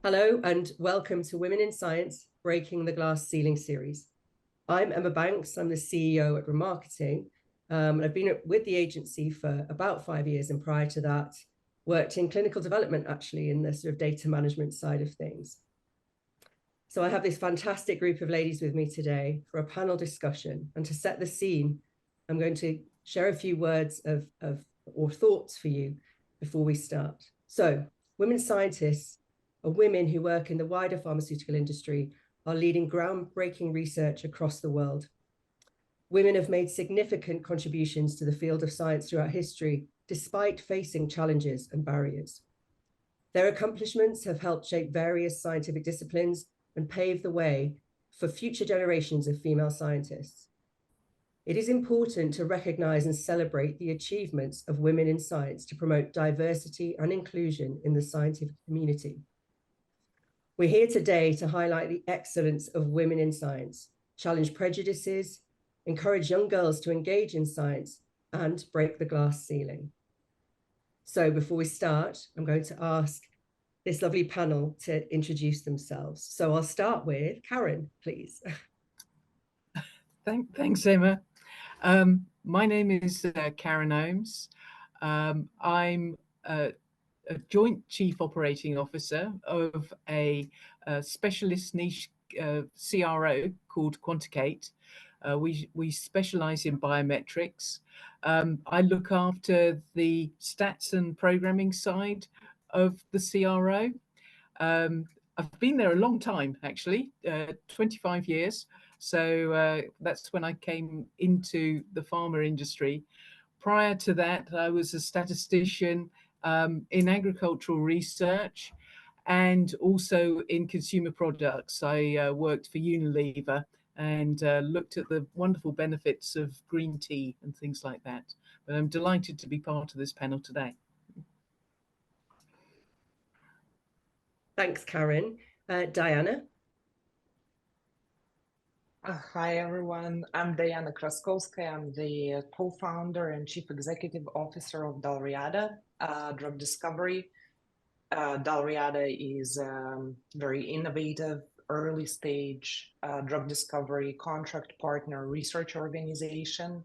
Hello and welcome to Women in Science Breaking the Glass Ceiling series. I'm Emma Banks, I'm the CEO at Ramarketing. I've been with the agency for about 5 years, and prior to that, worked in clinical development, actually, in the sort of data management side of things. So I have this fantastic group of ladies with me today for a panel discussion. And to set the scene, I'm going to share a few words or thoughts for you before we start. So, women scientists are women who work in the wider pharmaceutical industry, are leading groundbreaking research across the world. Women have made significant contributions to the field of science throughout history, despite facing challenges and barriers. Their accomplishments have helped shape various scientific disciplines and pave the way for future generations of female scientists. It is important to recognize and celebrate the achievements of women in science to promote diversity and inclusion in the scientific community. We're here today to highlight the excellence of women in science, challenge prejudices, encourage young girls to engage in science, and break the glass ceiling. So before we start, I'm going to ask this lovely panel to introduce themselves. So I'll start with Karen, please. Thanks, Emma. My name is Karen Ooms. I'm a Joint Chief Operating Officer of a specialist niche CRO called Quanticate. We specialize in biometrics. I look after the stats and programming side of the CRO. I've been there a long time, actually, 25 years. So that's when I came into the pharma industry. Prior to that, I was a statistician in agricultural research and also in consumer products. I worked for Unilever and looked at the wonderful benefits of green tea and things like that. But I'm delighted to be part of this panel today. Thanks, Karen. Diana? Hi, everyone. I'm Diana Kraskouskaya. I'm the co-founder and chief executive officer of Dalriada Drug Discovery. Dalriada is a very innovative, early stage drug discovery contract partner research organization.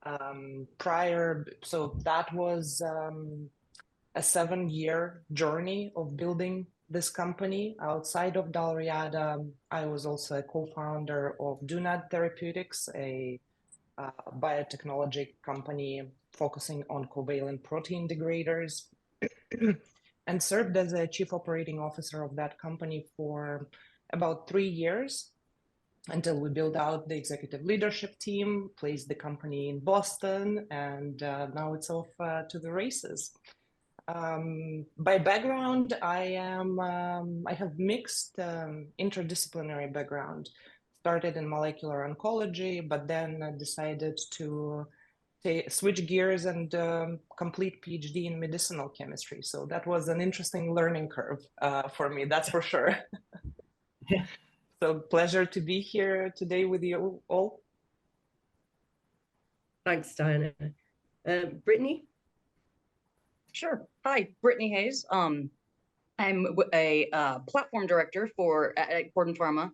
So that was a 7-year journey of building this company. Outside of Dalriada, I was also a co-founder of DoNAD Therapeutics, a biotechnology company focusing on covalent protein degraders, and served as a chief operating officer of that company for about 3 years until we built out the executive leadership team, placed the company in Boston, and now it's off to the races. By background, I have mixed interdisciplinary background. Started in molecular oncology, but then decided to switch gears and complete PhD in medicinal chemistry. So that was an interesting learning curve for me, that's for sure. Yeah. So pleasure to be here today with you all. Thanks, Diana. Brittany? Sure. Hi, Brittany Hayes. I'm a platform director at CordenPharma.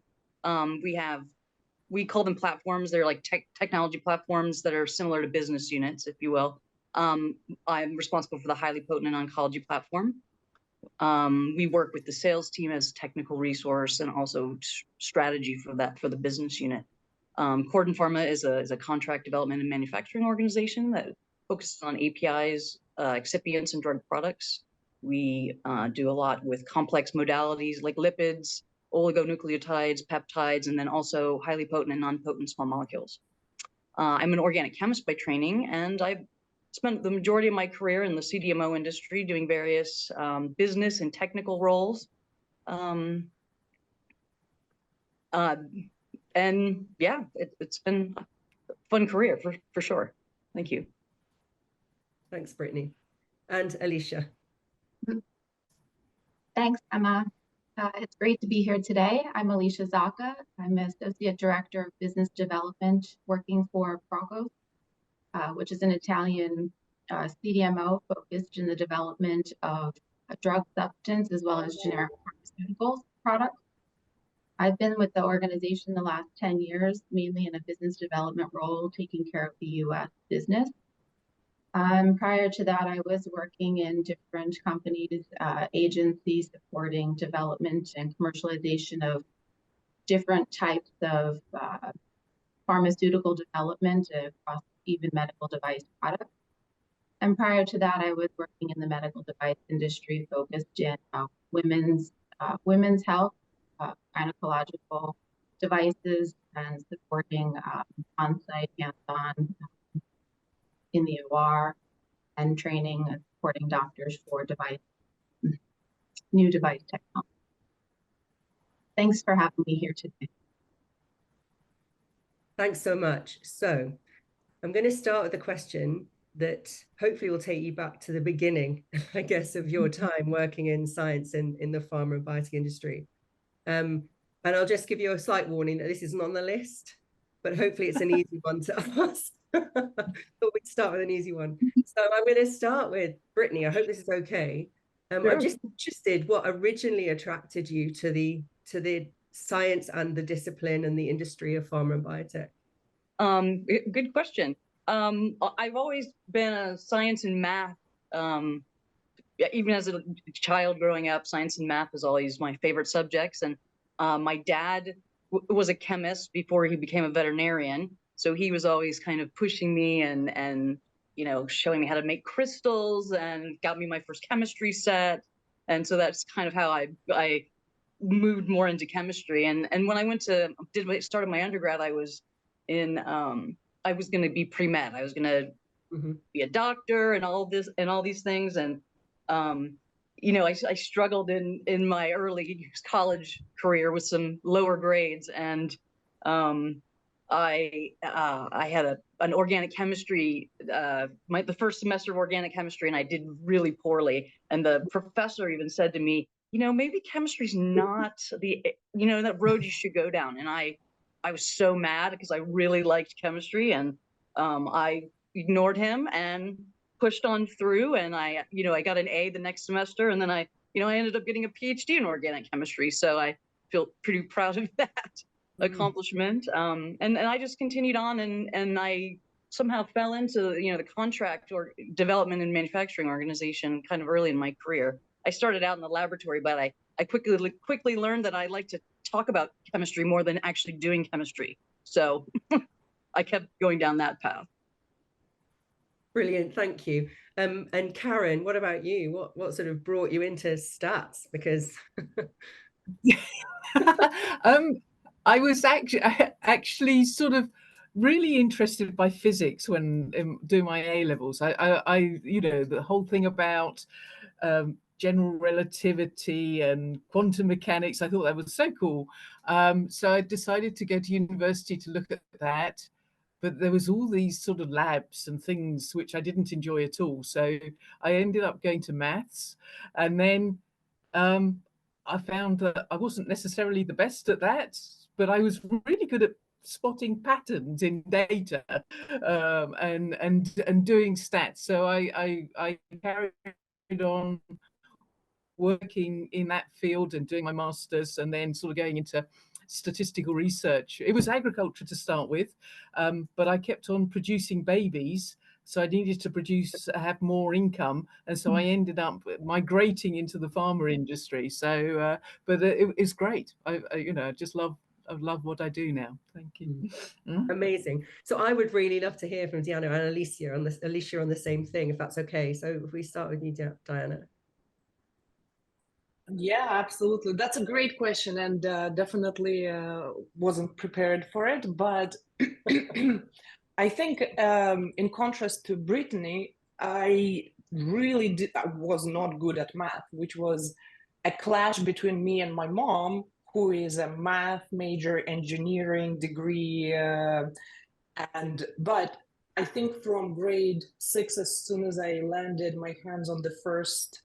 We call them platforms. They're like technology platforms that are similar to business units, if you will. I'm responsible for the highly potent and oncology platform. We work with the sales team as technical resource and also strategy for the business unit. CordenPharma is a contract development and manufacturing organization that focuses on APIs, excipients, and drug products. We do a lot with complex modalities like lipids, oligonucleotides, peptides, and then also highly potent and non-potent small molecules. I'm an organic chemist by training, and I've spent the majority of my career in the CDMO industry doing various business and technical roles. And yeah, it's been a fun career for sure. Thank you. Thanks, Brittany. And Alicia? Thanks, Emma. It's great to be here today. I'm Alicia Xaka. I'm Associate Director of Business Development working for Procos, which is an Italian CDMO focused in the development of a drug substance as well as generic pharmaceuticals products. I've been with the organization the last 10 years, mainly in a business development role, taking care of the US business. Prior to that, I was working in different companies, agencies supporting development and commercialization of different types of pharmaceutical development across even medical device products. And prior to that, I was working in the medical device industry, focused in women's health, gynecological devices, and supporting on-site, hands-on in the OR, and training and supporting doctors for new device technology. Thanks for having me here today. Thanks so much. So I'm going to start with a question that hopefully will take you back to the beginning, I guess, of your time working in science in the pharma and biotech industry. And I'll just give you a slight warning that this isn't on the list, but hopefully it's an easy one to ask. But we'd start with an easy one. So I'm going to start with Brittany. I hope this is okay. Sure. I'm just interested what originally attracted you to the science and the discipline and the industry of pharma and biotech. Good question. I've always been a science and math. Even as a child growing up, science and math was always my favorite subjects. And my dad was a chemist before he became a veterinarian. So he was always kind of pushing me and showing me how to make crystals, and got me my first chemistry set. And so that's kind of how I moved more into chemistry. And when I started my undergrad, I was going to be pre-med. I was going to be a doctor and all these things. And I struggled in my early college career with some lower grades, and I had an organic chemistry, the first semester of organic chemistry, and I did really poorly. And the professor even said to me, maybe chemistry's not that road you should go down. And I was so mad because I really liked chemistry, and I ignored him and pushed on through. And I got an A the next semester, and then I ended up getting a PhD in organic chemistry. So I feel pretty proud of that accomplishment. And I just continued on, and I somehow fell into the contract or development and manufacturing organization kind of early in my career. I started out in the laboratory, but I quickly learned that I like to talk about chemistry more than actually doing chemistry. So I kept going down that path. Brilliant, thank you. And Karen, what about you? What sort of brought you into stats? Because I was actually sort of really interested by physics when doing my A levels. I the whole thing about general relativity and quantum mechanics, I thought that was so cool. So I decided to go to university to look at that. But there was all these sort of labs and things which I didn't enjoy at all. So I ended up going to maths. And then I found that I wasn't necessarily the best at that, but I was really good at spotting patterns in data and doing stats. So I carried on working in that field and doing my master's, and then sort of going into statistical research. It was agriculture to start with, but I kept on producing babies, so I needed to have more income, and so I ended up migrating into the pharma industry. So, but it's great. I just love what I do now. Thank you. Amazing. So I would really love to hear from Diana and Alicia on the same thing, if that's okay. So if we start with you, Diana. Yeah, absolutely. That's a great question, and definitely wasn't prepared for it. But I think in contrast to Brittany, I was not good at math, which was a clash between me and my mom, who is a math major, engineering degree. But I think from grade 6, as soon as I landed my hands on the first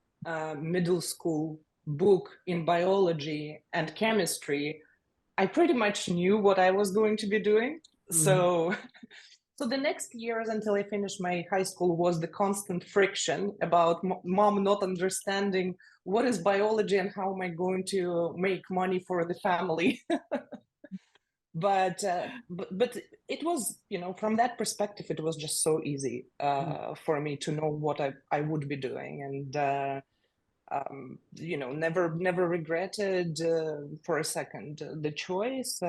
middle school book in biology and chemistry, I pretty much knew what I was going to be doing. So So the next years until I finished my high school was the constant friction about mom not understanding what is biology and how am I going to make money for the family. But it was, you know, from that perspective, it was just so easy for me to know what I would be doing, and you know, never regretted for a second the choice.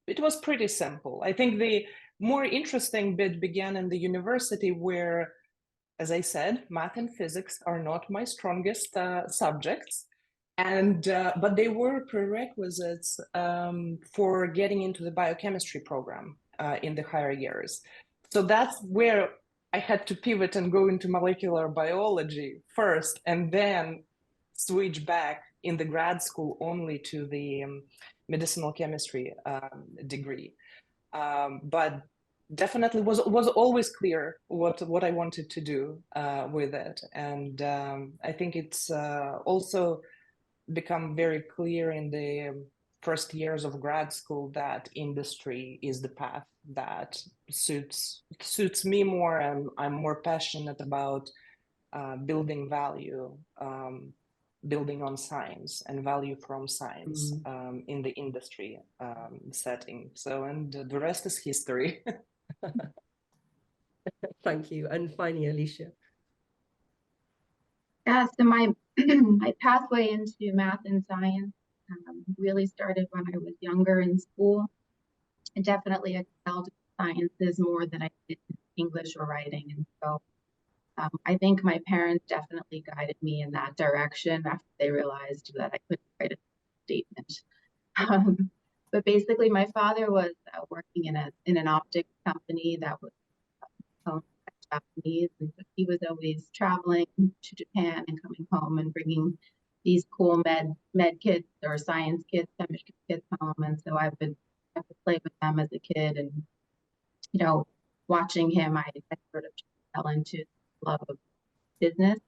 It was pretty simple. I think the more interesting bit began in the university, where, as I said, math and physics are not my strongest subjects, and but they were prerequisites for getting into the biochemistry program in the higher years. So that's where I had to pivot and go into molecular biology first, and then switch back in the grad school only to the medicinal chemistry degree. But definitely was always clear what I wanted to do with it, and I think it's also become very clear in the first years of grad school that industry is the path that suits me more, and I'm more passionate about building value, building on science and value from science in the industry setting. So, and the rest is history. Thank you. And finally, Alicia. Yeah, so my my pathway into math and science really started when I was younger in school. I definitely excelled in sciences more than I did English or writing, and so I think my parents definitely guided me in that direction after they realized that I couldn't write a statement. But basically, my father was working in an optics company that was owned by Japanese, and so he was always traveling to Japan and coming home and bringing these cool med kids or science kids, chemistry kids home, and so I would play with them as a kid, and you know, watching him, I sort of fell into love of business.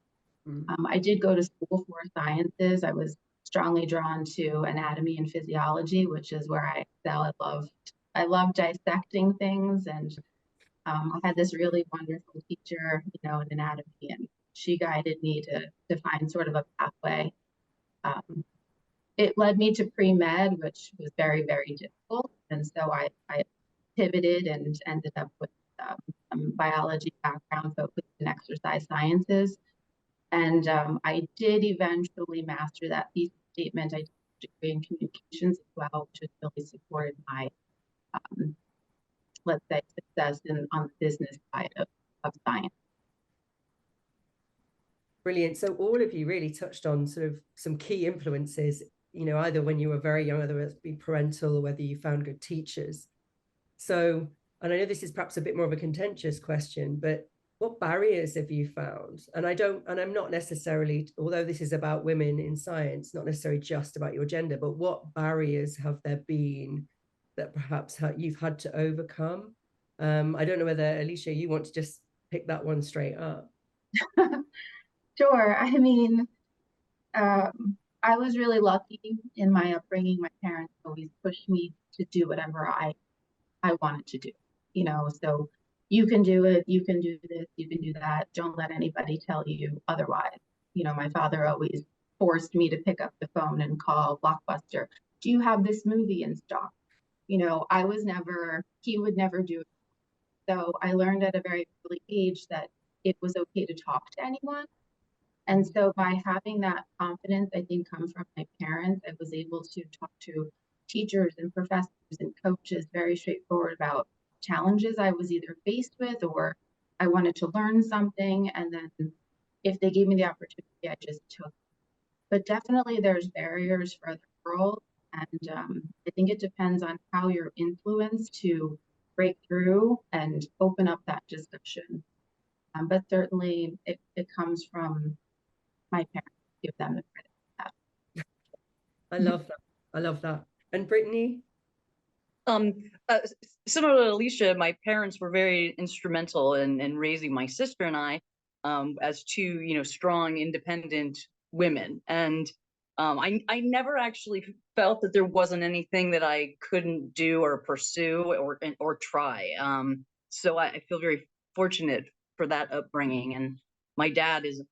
I did go to school for sciences. I was strongly drawn to anatomy and physiology, which is where I excel. I love dissecting things, and I had this really wonderful teacher, you know, in anatomy, and she guided me to find sort of a pathway. It led me to pre-med, which was very, very difficult, and so I pivoted and ended up with some biology background focused in exercise sciences. And I did eventually master that thesis statement. I did a degree in communications as well, which has really supported my, let's say, success on the business side of science. Brilliant. So all of you really touched on sort of some key influences, you know, either when you were very young, whether it's been parental or whether you found good teachers. So, and I know this is perhaps a bit more of a contentious question, but what barriers have you found? And I'm not necessarily, although this is about women in science, not necessarily just about your gender, but what barriers have there been that perhaps you've had to overcome? I don't know whether, Alicia, you want to just pick that one straight up. Sure. I mean, I was really lucky in my upbringing. My parents always pushed me to do whatever I wanted to do, you know, so you can do it, you can do this, you can do that. Don't let anybody tell you otherwise. You know, my father always forced me to pick up the phone and call Blockbuster. Do you have this movie in stock? You know, he would never do it. So I learned at a very early age that it was okay to talk to anyone. And so by having that confidence, I think, come from my parents, I was able to talk to teachers and professors and coaches very straightforward about challenges I was either faced with or I wanted to learn something. And then if they gave me the opportunity, I just took. But definitely there's barriers for other girls. And I think it depends on how you're influenced to break through and open up that discussion. But certainly it comes from my parents, give them the credit for that. I love that. I love that. And Brittany? Similar to Alicia, my parents were very instrumental in raising my sister and I as two, you know, strong, independent women. And I never actually felt that there wasn't anything that I couldn't do or pursue or try. So I feel very fortunate for that upbringing. And my dad is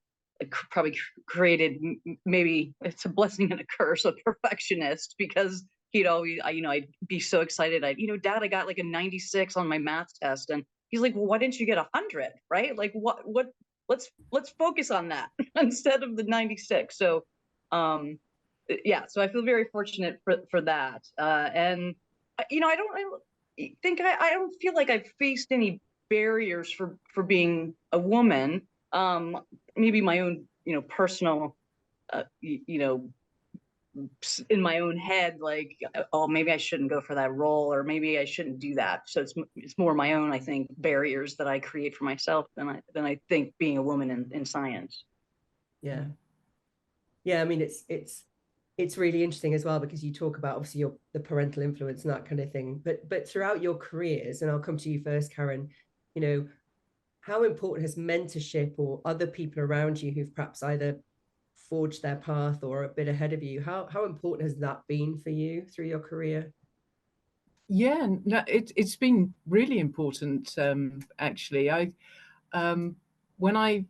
probably created, maybe it's a blessing and a curse, a perfectionist, because he'd always, I'd be so excited. Dad, I got like a 96 on my math test. And he's like, well, why didn't you get 100? Right? Like let's focus on that instead of the 96. So, yeah, so I feel very fortunate for that. And, I don't feel like I've faced any barriers for being a woman. Maybe my own, personal, in my own head, like, oh, maybe I shouldn't go for that role, or maybe I shouldn't do that. So it's more my own, I think, barriers that I create for myself than I think being a woman in science. Yeah. Yeah, I mean, it's really interesting as well, because you talk about obviously the parental influence and that kind of thing, but throughout your careers, and I'll come to you first, Karen, how important has mentorship or other people around you who've perhaps either forged their path or a bit ahead of you, how important has that been for you through your career? Yeah, no, it's been really important, actually. When I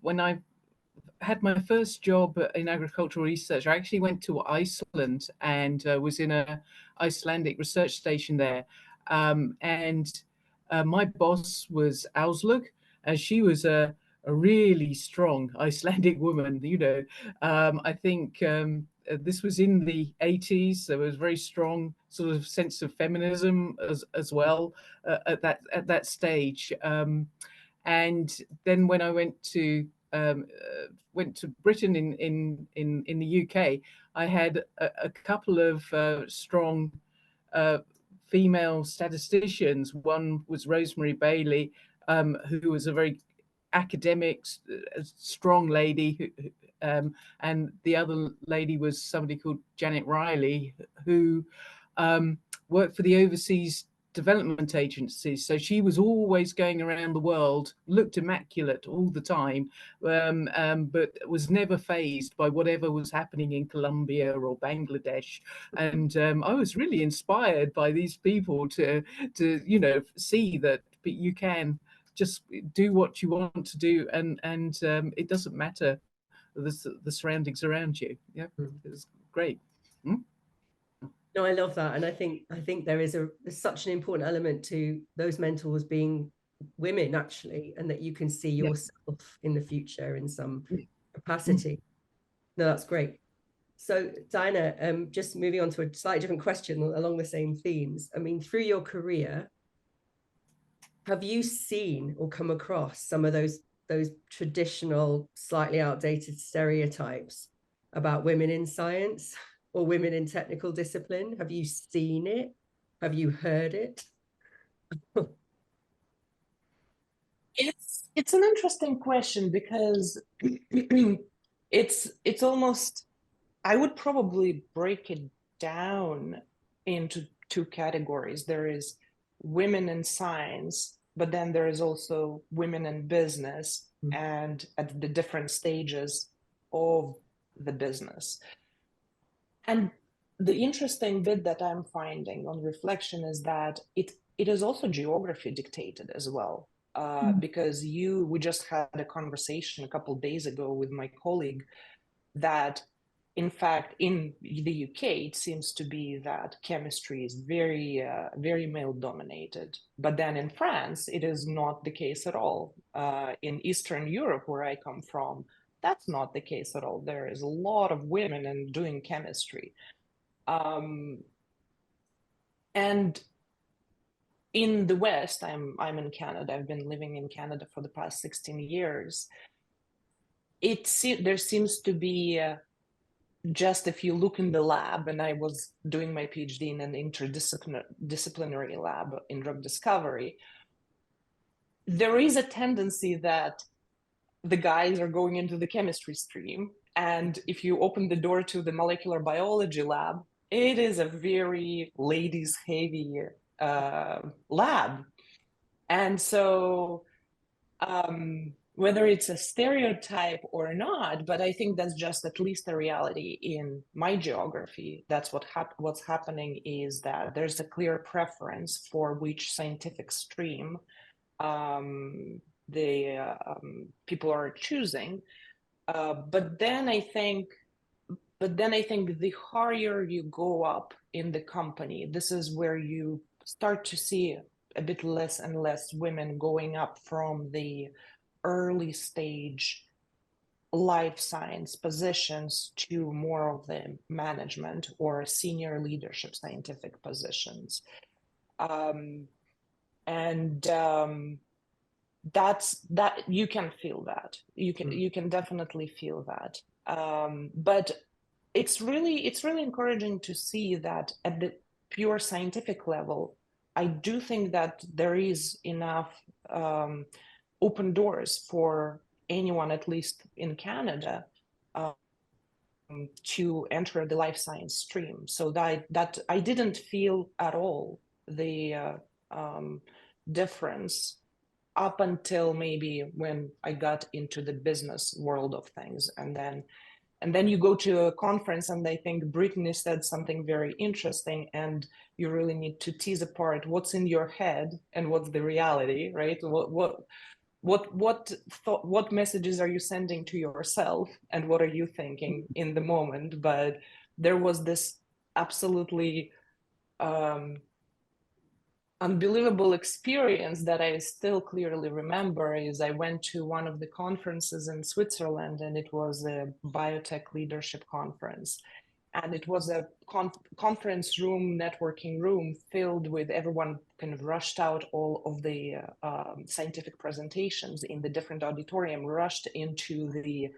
had my first job in agricultural research, I actually went to Iceland and was in a Icelandic research station there. And my boss was Auslug, and she was a really strong Icelandic woman. I think this was in the 80s. There was a very strong sort of sense of feminism as well at that stage. And then when I went to Britain in the UK, I had a couple of strong female statisticians. One was Rosemary Bailey, who was a very academic, strong lady, and the other lady was somebody called Janet Riley, who worked for the Overseas Development Agency. So she was always going around the world, looked immaculate all the time, but was never fazed by whatever was happening in Colombia or Bangladesh. And I was really inspired by these people to see that you can just do what you want to do, and it doesn't matter the surroundings around you. Yeah, it was great. No, I love that, and I think there's such an important element to those mentors being women, actually, and that you can see yourself in the future in some capacity. No, that's great. So Diana, just moving on to a slightly different question along the same themes. I mean, through your career, have you seen or come across some of those traditional, slightly outdated stereotypes about women in science or women in technical discipline? Have you seen it? Have you heard it? It's an interesting question, because it's almost, I would probably break it down into two categories. There is women in science, but then there is also women in business, and at the different stages of the business. And the interesting bit that I'm finding on reflection is that it is also geography dictated as well. Because we just had a conversation a couple of days ago with my colleague that, in fact, in the UK, it seems to be that chemistry is very, very male dominated. But then in France, it is not the case at all. In Eastern Europe, where I come from, that's not the case at all. There is a lot of women in doing chemistry. And in the West, I'm in Canada. I've been living in Canada for the past 16 years. There seems to be just, if you look in the lab, and I was doing my PhD in an interdisciplinary lab in drug discovery, there is a tendency that the guys are going into the chemistry stream. And if you open the door to the molecular biology lab, it is a very ladies heavy lab. And so whether it's a stereotype or not, but I think that's just at least a reality in my geography. That's what's happening is that there's a clear preference for which scientific stream the people are choosing. But then I think the higher you go up in the company, this is where you start to see a bit less and less women going up from the early stage life science positions to more of the management or senior leadership scientific positions. That you can feel that. You can definitely feel that. But it's really encouraging to see that at the pure scientific level, I do think that there is enough open doors for anyone, at least in Canada, to enter the life science stream. So that I didn't feel at all the difference up until maybe when I got into the business world of things. And then you go to a conference, and I think Brittany said something very interesting, and you really need to tease apart what's in your head and what's the reality, right? What messages are you sending to yourself, and what are you thinking in the moment? But there was this absolutely unbelievable experience that I still clearly remember. Is I went to one of the conferences in Switzerland, and it was a biotech leadership conference. And it was a conference room, networking room filled with everyone kind of rushed out, all of the scientific presentations in the different auditorium, rushed into the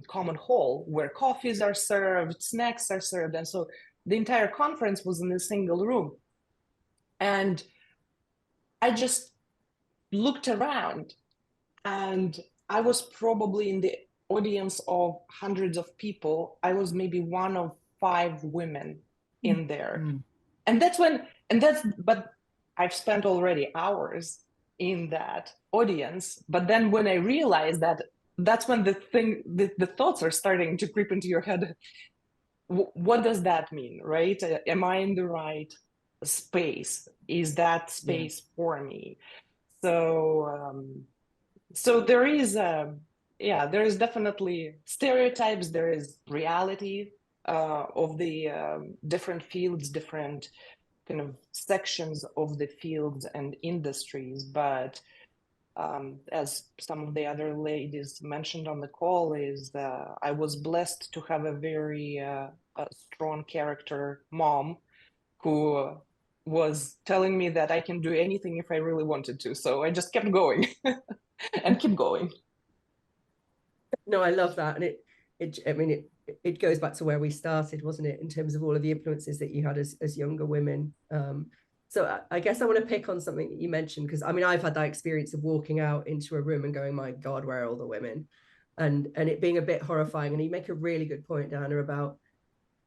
common hall where coffees are served, snacks are served. And so the entire conference was in a single room. And I just looked around, and I was probably in the audience of hundreds of people. I was maybe one of 5 women in there. But I've spent already hours in that audience. But then when I realized that, that's when the thoughts are starting to creep into your head. What does that mean, right? Am I in the right space? Is that space for me? So there is there is definitely stereotypes, there is reality of the different fields, different kind of sections of the fields and industries. But as some of the other ladies mentioned on the call, is I was blessed to have a very strong character mom who was telling me that I can do anything if I really wanted to. So I just kept going and keep going. No, I love that. And it goes back to where we started, wasn't it? In terms of all of the influences that you had as younger women. So I guess I want to pick on something that you mentioned, because I mean, I've had that experience of walking out into a room and going, my God, where are all the women? And it being a bit horrifying. And you make a really good point, Diana, about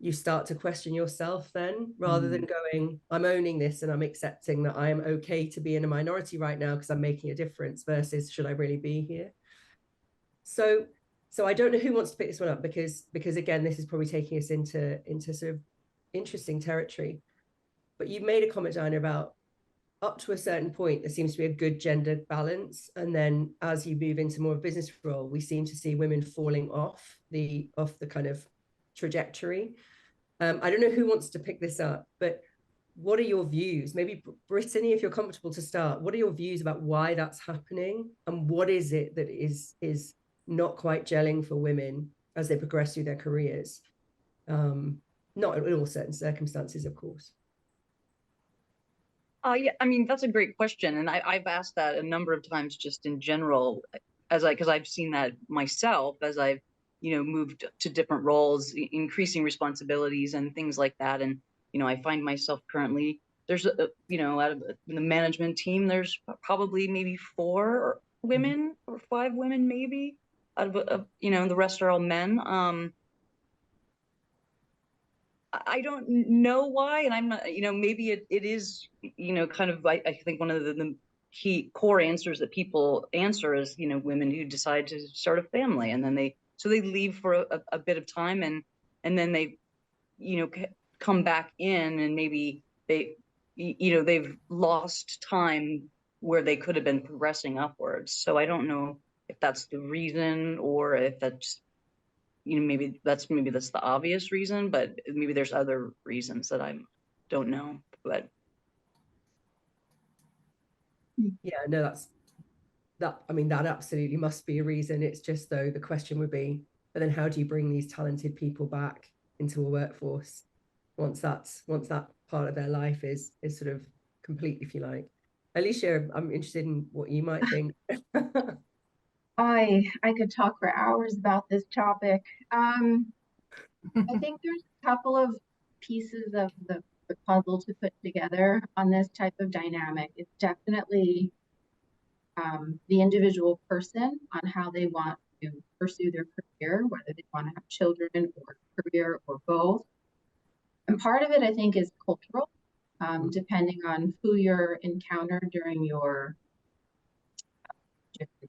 you start to question yourself then, rather than going, I'm owning this and I'm accepting that I am okay to be in a minority right now because I'm making a difference, versus should I really be here? So I don't know who wants to pick this one up, because again, this is probably taking us into sort of interesting territory. But you made a comment, Diana, about up to a certain point, there seems to be a good gender balance. And then as you move into more of a business role, we seem to see women falling off the kind of trajectory. I don't know who wants to pick this up, but what are your views? Maybe Brittany, if you're comfortable to start, what are your views about why that's happening? And what is it that is not quite gelling for women as they progress through their careers? Not in all certain circumstances, of course. Yeah, I mean, that's a great question. And I've asked that a number of times just in general, because I've seen that myself as I've, moved to different roles, increasing responsibilities and things like that. And, I find myself currently, there's, out of the management team, there's probably maybe 4 women or 5 women, maybe, out of, the rest are all men. I don't know why, and I'm not, maybe it is, kind of, I think one of the key core answers that people answer is, you know, women who decide to start a family, and then they leave for a bit of time, and then they, you know, come back in, and maybe they, you know, they've lost time where they could have been progressing upwards. So I don't know if that's the reason, or if that's, you know, maybe that's the obvious reason, but maybe there's other reasons that I don't know. But yeah, no, I mean, that absolutely must be a reason. It's just, though, the question would be, but then how do you bring these talented people back into a workforce once that part of their life is sort of complete, if you like? Alicia, I'm interested in what you might think. I could talk for hours about this topic. I think there's a couple of pieces of the puzzle to put together on this type of dynamic. It's definitely the individual person on how they want to pursue their career, whether they want to have children or career or both. And part of it, I think, is cultural, depending on who you're encountered during your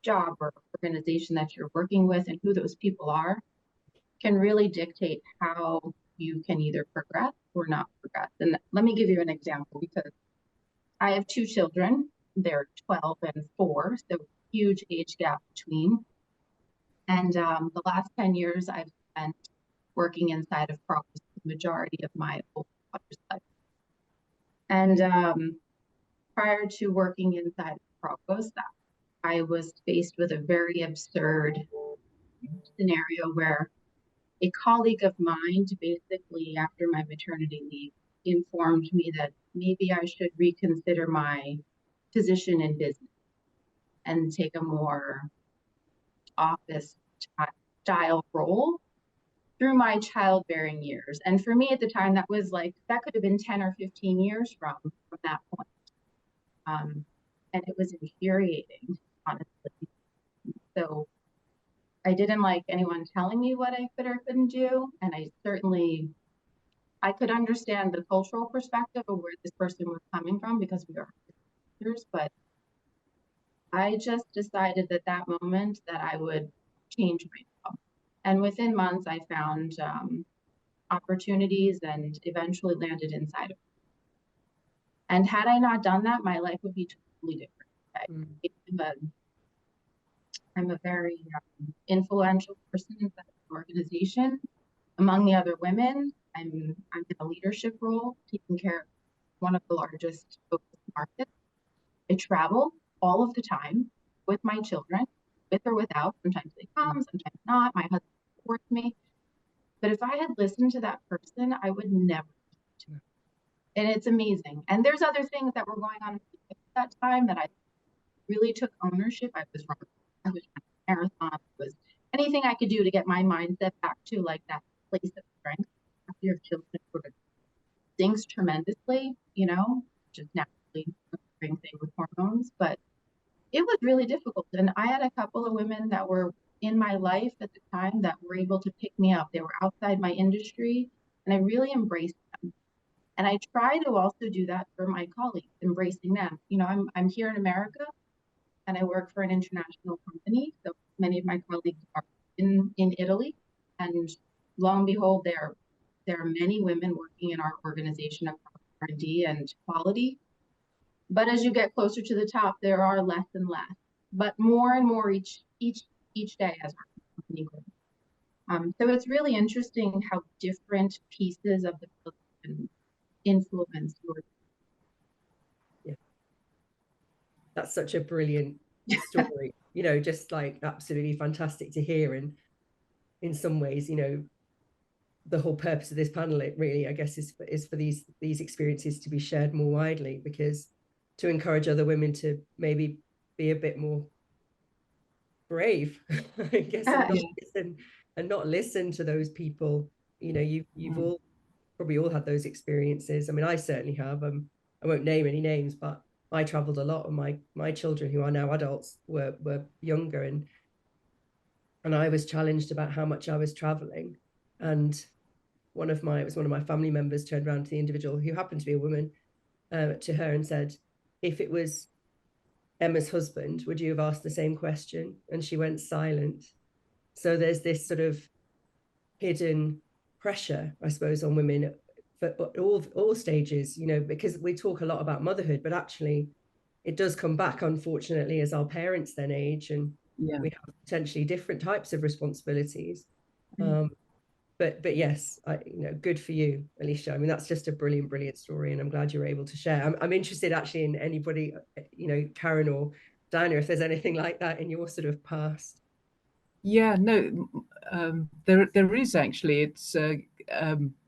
job or organization that you're working with, and who those people are, can really dictate how you can either progress or not progress. And let me give you an example, because I have two children. They're 12 and 4, so huge age gap between. And the last 10 years I've spent working inside of Procos the majority of my whole life. And prior to working inside of Procos, I was faced with a very absurd scenario where a colleague of mine, basically after my maternity leave, informed me that maybe I should reconsider my position in business and take a more office style role through my childbearing years. And for me at the time, that was like, that could have been 10 or 15 years from that point. And it was infuriating, honestly. So I didn't like anyone telling me what I could or couldn't do. And I could understand the cultural perspective of where this person was coming from, because we are sisters, but I just decided at that moment that I would change my job. And within months, I found opportunities and eventually landed inside of it. And had I not done that, my life would be totally different. I'm a very influential person inside the organization. Among the other women, I'm in a leadership role, taking care of one of the largest focus markets. I travel all of the time with my children, with or without. Sometimes they come, sometimes not. My husband supports me. But if I had listened to that person, I would never. And it's amazing. And there's other things that were going on at that time that I really took ownership. I was running a marathon. It was anything I could do to get my mindset back to like that place of strength. After you have children, sort of sinks tremendously, you know, just naturally a thing with hormones. But it was really difficult. And I had a couple of women that were in my life at the time that were able to pick me up. They were outside my industry, and I really embraced them. And I try to also do that for my colleagues, embracing them. You know, I'm here in America, and I work for an international company. So many of my colleagues are in Italy, and lo and behold, there are many women working in our organization across R&D and quality. But as you get closer to the top, there are less and less, but more and more each day as our company grows. So it's really interesting how different pieces of the influence your. Yeah, that's such a brilliant story. You know, just like absolutely fantastic to hear. And in some ways, you know, the whole purpose of this panel, it really, I guess, is for these experiences to be shared more widely, because to encourage other women to maybe be a bit more brave, I guess, and not listen to those people. You know, you've all probably all had those experiences. I mean, I certainly have. I won't name any names, but I traveled a lot, and my children, who are now adults, were younger, and I was challenged about how much I was traveling. And one of my family members turned around to the individual, who happened to be a woman, to her and said, if it was Emma's husband, would you have asked the same question? And she went silent. So there's this sort of hidden pressure, I suppose, on women for all stages, you know, because we talk a lot about motherhood, but actually it does come back, unfortunately, as our parents then age, and we have potentially different types of responsibilities. But yes, you know, good for you, Alicia. I mean, that's just a brilliant story, and I'm glad you were able to share. I'm interested actually in anybody, you know, Karen or Diana, if there's anything like that in your sort of past. Yeah, no, there is actually. It's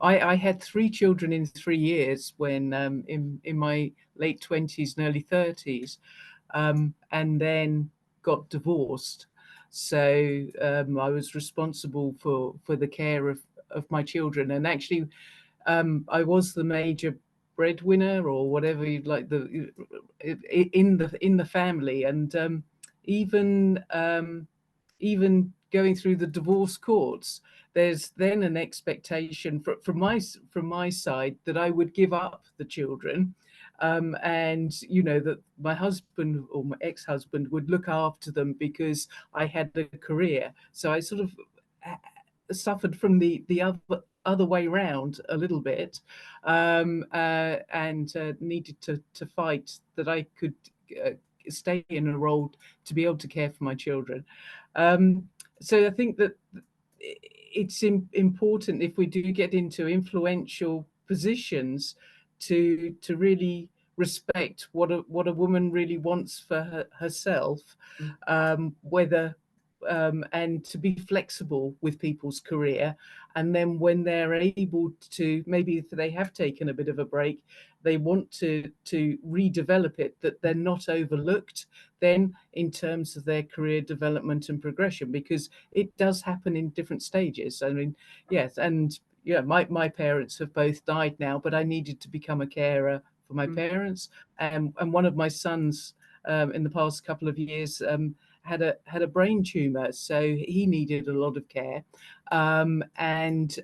I had 3 children in 3 years when in my late 20s and early 30s, and then got divorced. So I was responsible for the care of my children, and actually I was the major breadwinner or whatever you'd like, the in the family, and even going through the divorce courts, there's then an expectation from my side that I would give up the children, and you know that my husband or my ex-husband would look after them because I had a career. So I sort of suffered from the other way round a little bit, and needed to fight that I could stay in a role to be able to care for my children. So I think that it's important, if we do get into influential positions, to really respect what a woman really wants for herself, whether and to be flexible with people's career. And then when they're able to, maybe if they have taken a bit of a break, they want to redevelop it, that they're not overlooked then in terms of their career development and progression, because it does happen in different stages. I mean, yes, and yeah, my parents have both died now, but I needed to become a carer for my parents, and one of my sons in the past couple of years had a brain tumor, so he needed a lot of care, and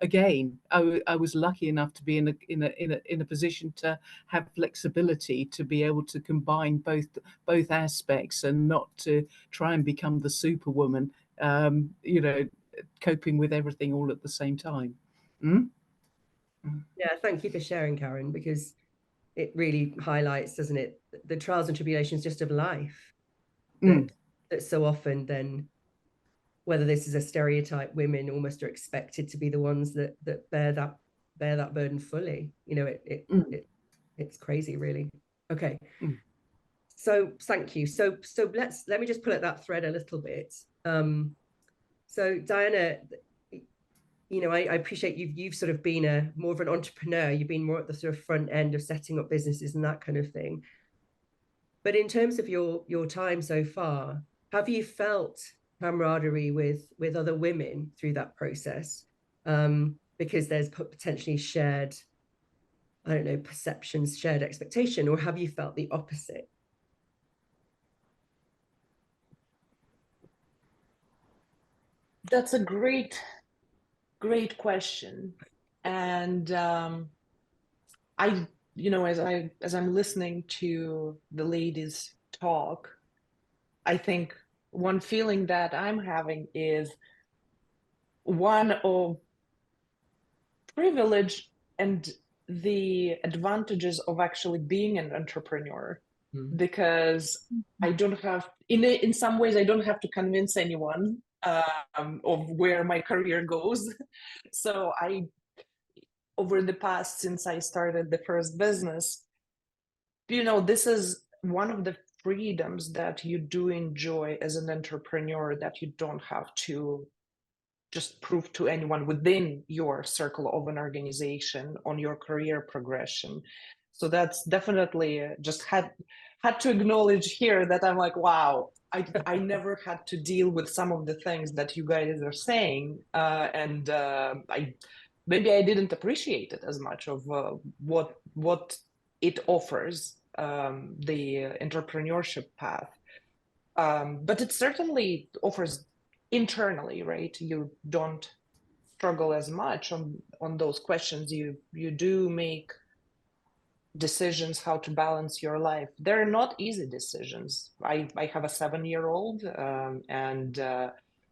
again, I was lucky enough to be in a position to have flexibility to be able to combine both aspects and not to try and become the superwoman, you know, coping with everything all at the same time. Yeah, thank you for sharing, Karen, because it really highlights, doesn't it, the trials and tribulations just of life, that so often then, whether this is a stereotype, women almost are expected to be the ones that bear that burden fully. You know, it's crazy, really. Okay. So thank you. So let me just pull at that thread a little bit. So Diana, you know, I appreciate you've sort of been more of an entrepreneur. You've been more at the sort of front end of setting up businesses and that kind of thing. But in terms of your time so far, have you felt camaraderie with other women through that process? Because there's potentially shared, I don't know, perceptions, shared expectation, or have you felt the opposite? That's a great question. And I, you know, as I'm listening to the ladies talk, I think one feeling that I'm having is one of privilege and the advantages of actually being an entrepreneur, because I don't have, in some ways, I don't have to convince anyone of where my career goes. So over the past, since I started the first business, you know, this is one of the freedoms that you do enjoy as an entrepreneur, that you don't have to just prove to anyone within your circle of an organization on your career progression. So that's definitely just had to acknowledge here that I'm like, wow, I never had to deal with some of the things that you guys are saying, and maybe I didn't appreciate it as much of what it offers, the entrepreneurship path, but it certainly offers internally, right? You don't struggle as much on those questions. You do make decisions, how to balance your life. They're not easy decisions. I have a 7-year-old, and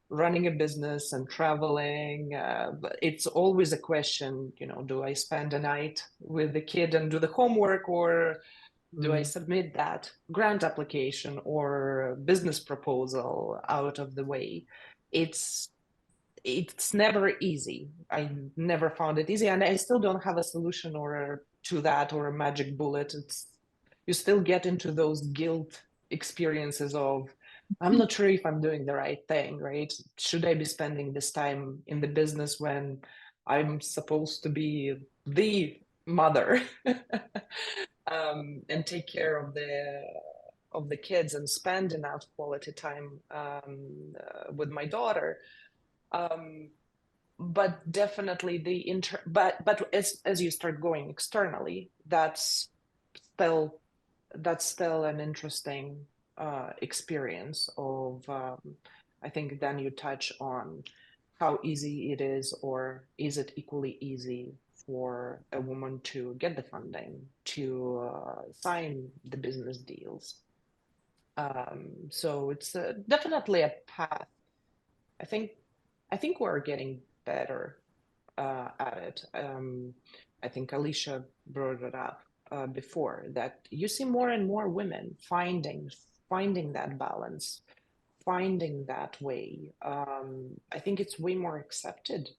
running a business and traveling, but it's always a question, you know, do I spend a night with the kid and do the homework, or do I submit that grant application or business proposal out of the way? It's never easy. I never found it easy, and I still don't have a solution or to that or a magic bullet. It's, you still get into those guilt experiences of, I'm not sure if I'm doing the right thing, right? Should I be spending this time in the business when I'm supposed to be the mother and take care of the kids and spend enough quality time with my daughter? But definitely but as you start going externally, that's still an interesting experience of I think then you touch on how easy it is, or is it equally easy for a woman to get the funding, to sign the business deals. So it's definitely a path. I think we're getting better at it. I think Alicia brought it up before, that you see more and more women finding that balance, finding that way. I think it's way more accepted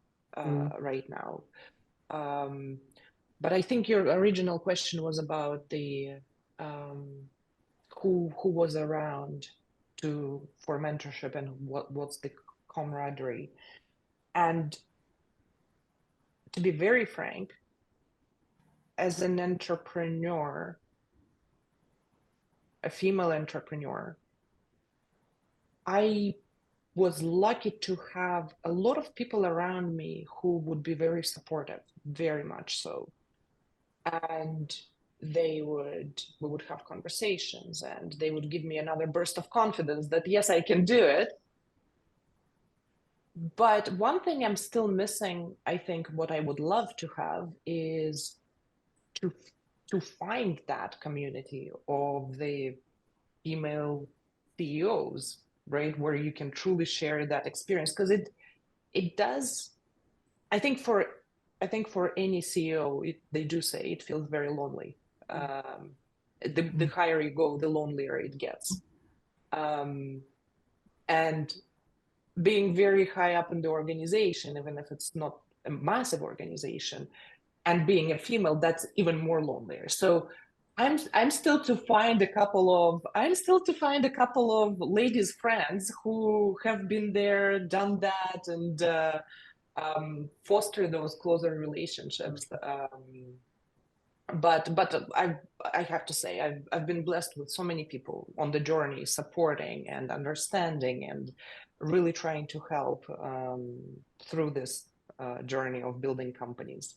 right now. But I think your original question was about the who was around for mentorship and what's the camaraderie. And to be very frank, as an entrepreneur, a female entrepreneur, I was lucky to have a lot of people around me who would be very supportive, very much so. And we would have conversations, and they would give me another burst of confidence that yes, I can do it. But one thing I'm still missing, I think what I would love to have is to find that community of the female CEOs, right, where you can truly share that experience, because it does. I think for any CEO, they do say it feels very lonely. The higher you go, the lonelier it gets. And being very high up in the organization, even if it's not a massive organization, and being a female, that's even more lonelier. So I'm still to find a couple of ladies friends who have been there, done that, and foster those closer relationships. But I have to say, I've been blessed with so many people on the journey, supporting and understanding and really trying to help through this journey of building companies.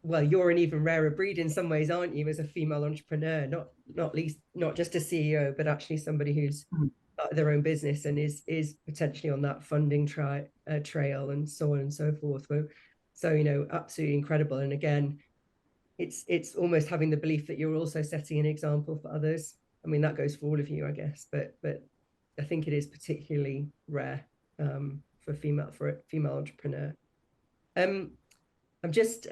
Well, you're an even rarer breed in some ways, aren't you, as a female entrepreneur? Not just a CEO, but actually somebody who's started their own business and is potentially on that funding trail and so on and so forth. So, you know, absolutely incredible. And again, it's almost having the belief that you're also setting an example for others. I mean, that goes for all of you, I guess, but I think it is particularly rare for a female entrepreneur. I'm just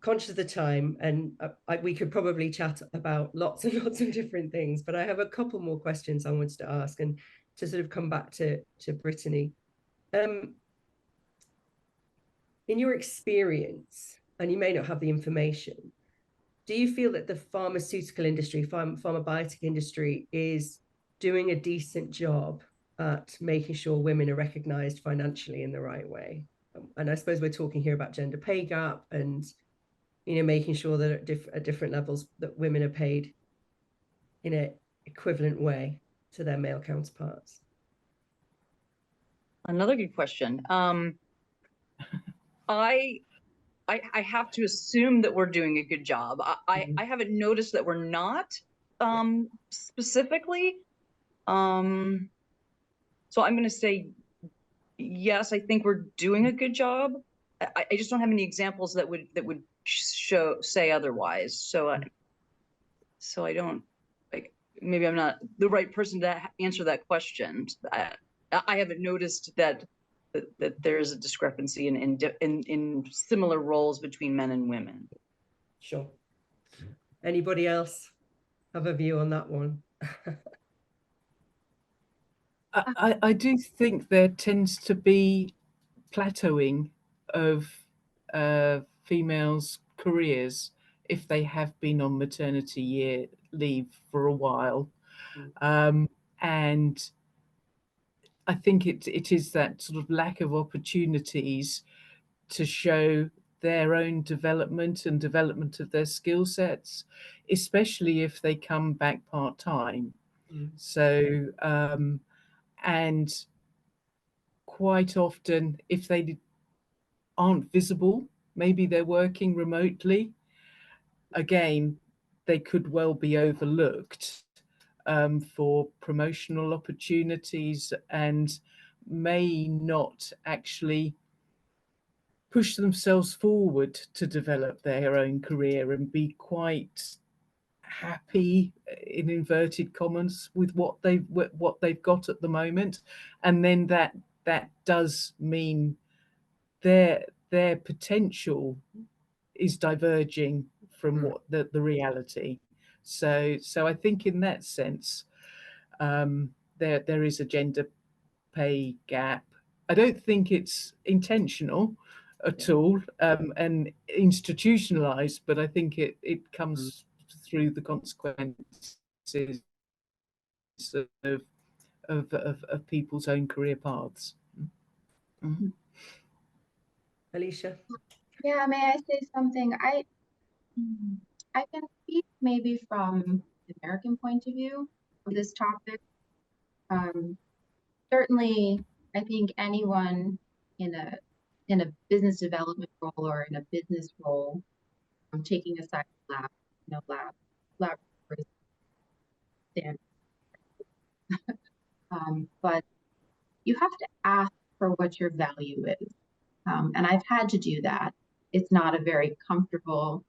conscious of the time, and we could probably chat about lots and lots of different things, but I have a couple more questions I wanted to ask, and to sort of come back to Brittany. In your experience, and you may not have the information, do you feel that the pharmaceutical industry, pharma biotech industry, is doing a decent job at making sure women are recognized financially in the right way? And I suppose we're talking here about gender pay gap and, you know, making sure that at different levels that women are paid in an equivalent way to their male counterparts. Another good question. I have to assume that we're doing a good job. I haven't noticed that we're not specifically. So I'm going to say yes. I think we're doing a good job. I just don't have any examples that would say otherwise. So I don't, like, maybe I'm not the right person to answer that question. I haven't noticed that there is a discrepancy in similar roles between men and women. Sure. Anybody else have a view on that one? I do think there tends to be plateauing of females' careers if they have been on maternity leave for a while. And I think it is that sort of lack of opportunities to show their own development and development of their skill sets, especially if they come back part-time. So, and quite often, if they aren't visible, maybe they're working remotely, again, they could well be overlooked for promotional opportunities and may not actually push themselves forward to develop their own career and be quite happy, in inverted commas, with what they've got at the moment. And then that does mean their potential is diverging from what the reality. So I think in that sense, there is a gender pay gap. I don't think it's intentional at all and institutionalized, but I think it comes through the consequences of people's own career paths. Alicia? Yeah, may I say something? I can speak maybe from the American point of view of this topic. Certainly, I think anyone in a business development role or in a business role, taking aside laboratory standards, but you have to ask for what your value is. And I've had to do that. It's not a very comfortable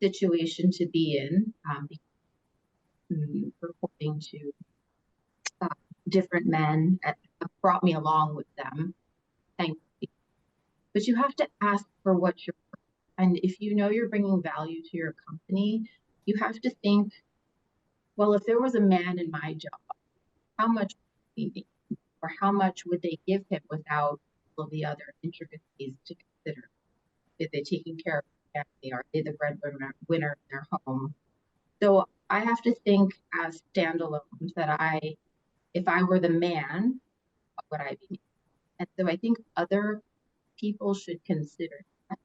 situation to be in, reporting to different men have brought me along with them, thankfully. But you have to ask for what you're worth. And if you know you're bringing value to your company, you have to think, well, if there was a man in my job, how much would he make? Or how much would they give him without all of the other intricacies to consider? Are they taking care of their family? Are they the breadwinner in their home? So I have to think as standalones that if I were the man, what would I be? And so I think other people should consider that.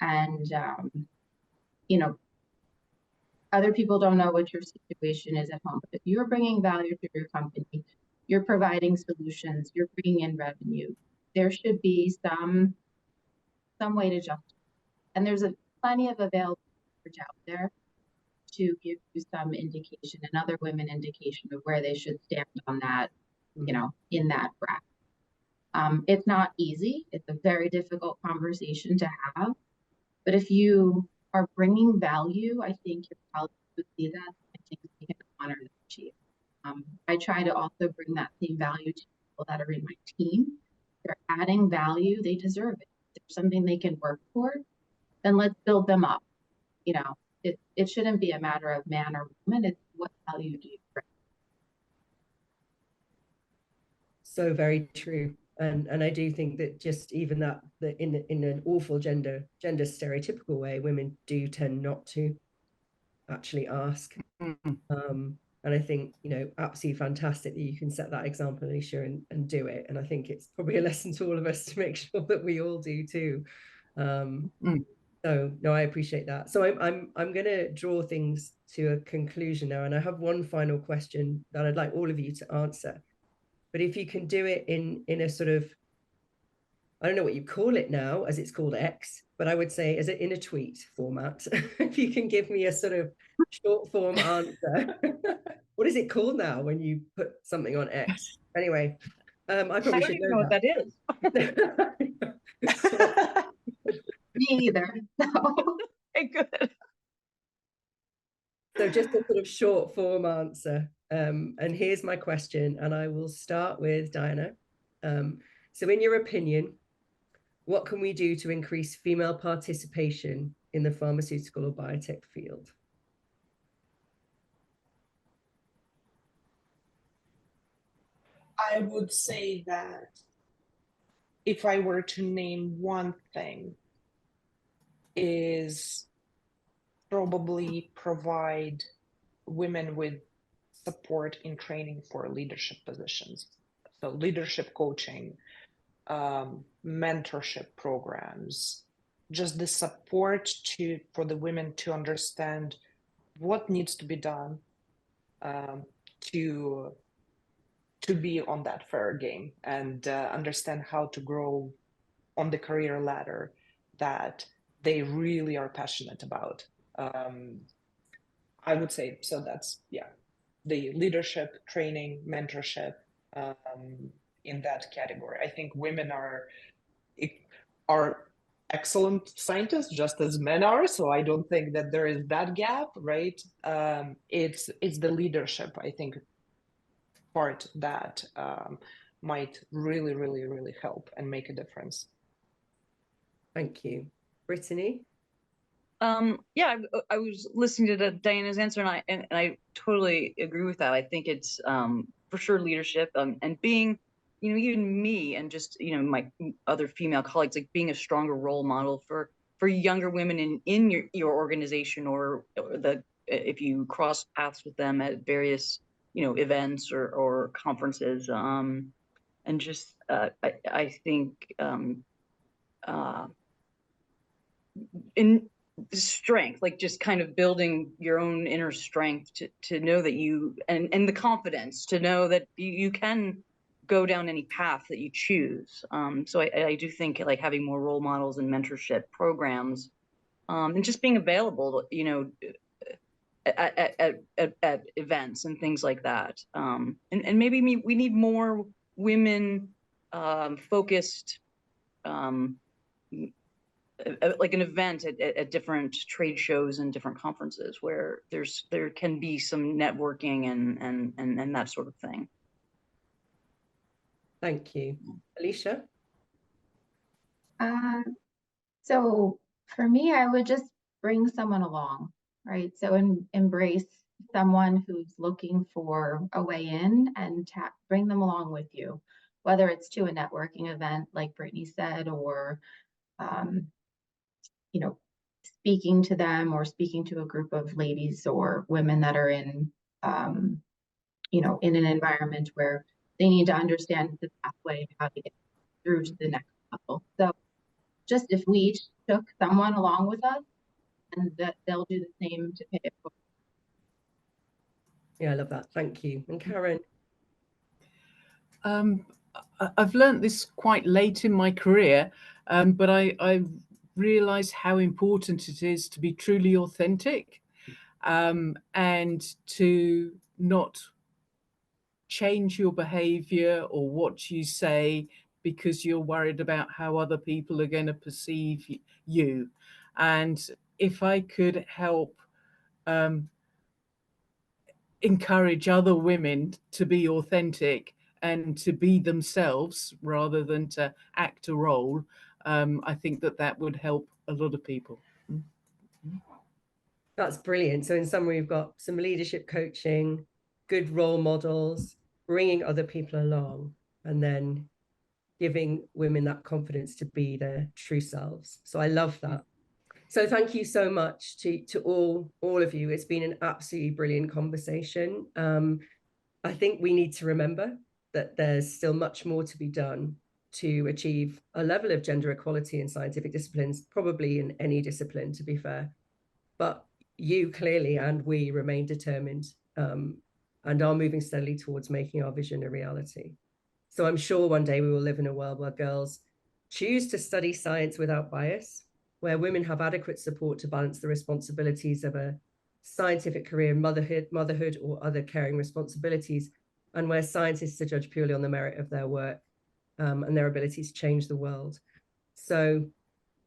And, other people don't know what your situation is at home. But if you're bringing value to your company, you're providing solutions, you're bringing in revenue, there should be some way to justify. And there's plenty of available research out there to give you some indication and other women indication of where they should stand on that, in that bracket. It's not easy. It's a very difficult conversation to have. But if you are bringing value, I think your colleagues would see that. I think we can honor that achieve. I try to also bring that same value to people that are in my team. They're adding value, they deserve it. If there's something they can work for, then let's build them up. It shouldn't be a matter of man or woman, it's what value do you bring. So very true. And I do think that just even that in an awful gender stereotypical way, women do tend not to actually ask. And I think, absolutely fantastic that you can set that example, Alicia, and do it. And I think it's probably a lesson to all of us to make sure that we all do too. So no, I appreciate that. So I'm going to draw things to a conclusion now, and I have one final question that I'd like all of you to answer. But if you can do it in a sort of, I don't know what you call it now, as it's called X, but I would say, is it in a tweet format? If you can give me a sort of short form answer. What is it called now when you put something on X? Anyway, I probably should know what that is. Me either. So. Okay, good. So just a sort of short form answer. And here's my question, and I will start with Diana. So in your opinion, what can we do to increase female participation in the pharmaceutical or biotech field? I would say that if I were to name one thing, is probably provide women with support in training for leadership positions. So leadership coaching, mentorship programs, just the support for the women to understand what needs to be done to be on that fair game and understand how to grow on the career ladder that they really are passionate about. I would say, so that's, yeah, the leadership, training, mentorship in that category. I think women are excellent scientists just as men are, so I don't think that there is that gap, right? It's the leadership, I think, part that might really, really, really help and make a difference. Thank you. Brittany? Yeah, I was listening to Diana's answer, and I totally agree with that. I think it's for sure leadership, and being, even me and just my other female colleagues, like being a stronger role model for younger women in your organization, or if you cross paths with them at various events or conferences, and just I think in strength, like just kind of building your own inner strength to know that you and the confidence to know that you can go down any path that you choose. So I do think like having more role models and mentorship programs, and just being available, at events and things like that. And maybe we need more women focused, like an event at different trade shows and different conferences where there can be some networking and that sort of thing. Thank you. Alicia? So for me, I would just bring someone along, right? So embrace someone who's looking for a way in and bring them along with you, whether it's to a networking event, like Brittany said, or speaking to them or speaking to a group of ladies or women that are in, in an environment where they need to understand the pathway, how to get through to the next level. So just if we each took someone along with us, and that they'll do the same to pay it forward. Yeah, I love that. Thank you. And Karen? I've learned this quite late in my career, but I realize how important it is to be truly authentic, and to not change your behavior or what you say because you're worried about how other people are going to perceive you. And if I could help encourage other women to be authentic and to be themselves rather than to act a role, I think that would help a lot of people. That's brilliant. So in summary, we've got some leadership coaching, good role models, bringing other people along, and then giving women that confidence to be their true selves. So I love that. So thank you so much to all of you. It's been an absolutely brilliant conversation. I think we need to remember that there's still much more to be done to achieve a level of gender equality in scientific disciplines, probably in any discipline, to be fair. But you clearly and we remain determined, and are moving steadily towards making our vision a reality. So I'm sure one day we will live in a world where girls choose to study science without bias, where women have adequate support to balance the responsibilities of a scientific career, motherhood or other caring responsibilities, and where scientists are judged purely on the merit of their work, and their ability to change the world. So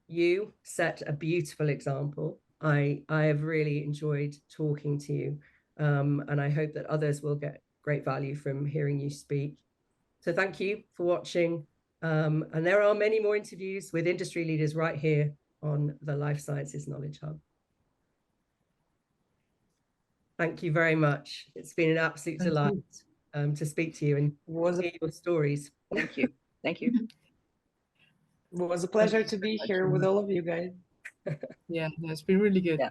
you set a beautiful example. I have really enjoyed talking to you, and I hope that others will get great value from hearing you speak. So thank you for watching. And there are many more interviews with industry leaders right here on the Life Sciences Knowledge Hub. Thank you very much. It's been an absolute delight to speak to you and hear your stories. Thank you. Thank you. It was a pleasure to be here with all of you guys. Yeah, no, it's been really good. Yeah.